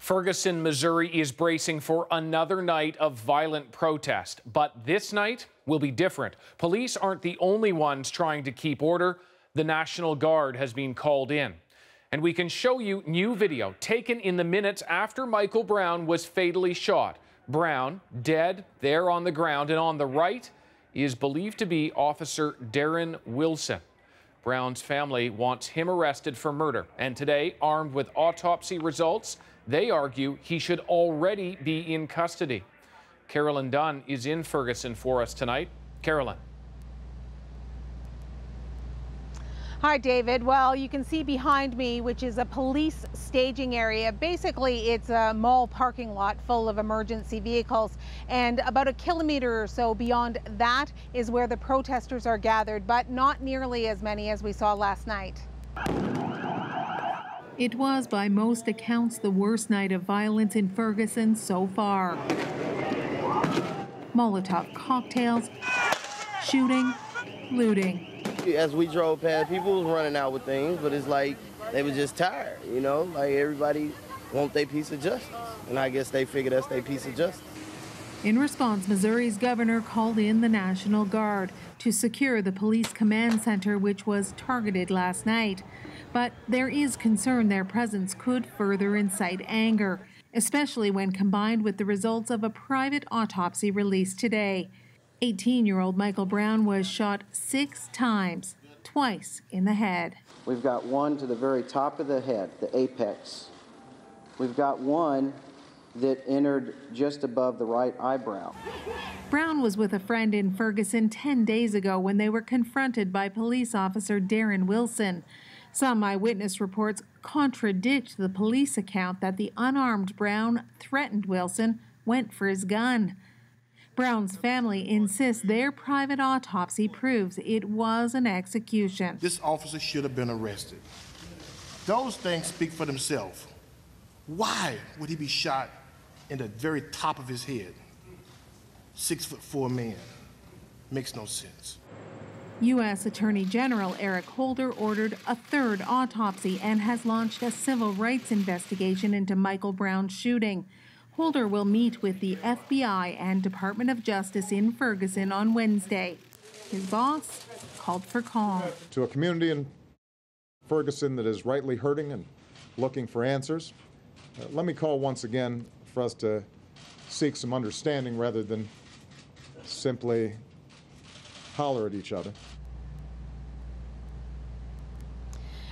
Ferguson, Missouri is bracing for another night of violent protest, but this night will be different. Police aren't the only ones trying to keep order. The National Guard has been called in. And we can show you new video taken in the minutes after Michael Brown was fatally shot. Brown, dead, there on the ground, and on the right is believed to be Officer Darren Wilson. Brown's family wants him arrested for murder, and today, armed with autopsy results, they argue he should already be in custody. Carolyn Dunn is in Ferguson for us tonight. Carolyn. Hi, David. Well, you can see behind me, which is a police staging area. Basically, it's a mall parking lot full of emergency vehicles. And about a kilometer or so beyond that is where the protesters are gathered, but not nearly as many as we saw last night. It was, by most accounts, the worst night of violence in Ferguson so far. Molotov cocktails, shooting, looting. As we drove past, people was running out with things, but it's like they were just tired, you know? Like everybody want their piece of justice, and I guess they figured that's their piece of justice. In response, Missouri's governor called in the National Guard to secure the police command center, which was targeted last night. But there is concern their presence could further incite anger, especially when combined with the results of a private autopsy released today. 18-year-old Michael Brown was shot 6 times, twice in the head. We've got one to the very top of the head, the apex. We've got one that entered just above the right eyebrow. Brown was with a friend in Ferguson 10 days ago when they were confronted by police officer Darren Wilson. Some eyewitness reports contradict the police account that the unarmed Brown threatened Wilson, went for his gun. Brown's family insists their private autopsy proves it was an execution. This officer should have been arrested. Those things speak for themselves. Why would he be shot in the very top of his head? 6'4" man. Makes no sense. U.S. Attorney General Eric Holder ordered a 3rd autopsy and has launched a civil rights investigation into Michael Brown's shooting. Holder will meet with the FBI and Department of Justice in Ferguson on Wednesday. His boss called for calm. To a community in Ferguson that is rightly hurting and looking for answers, let me call once again for us to seek some understanding rather than simply holler at each other.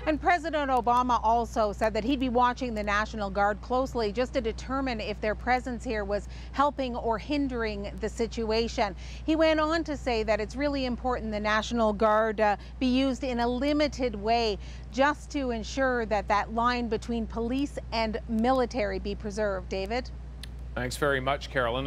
And President Obama also said that he'd be watching the National Guard closely just to determine if their presence here was helping or hindering the situation. He went on to say that it's really important the National Guard be used in a limited way just to ensure that that line between police and military be preserved. David? Thanks very much, Carolyn.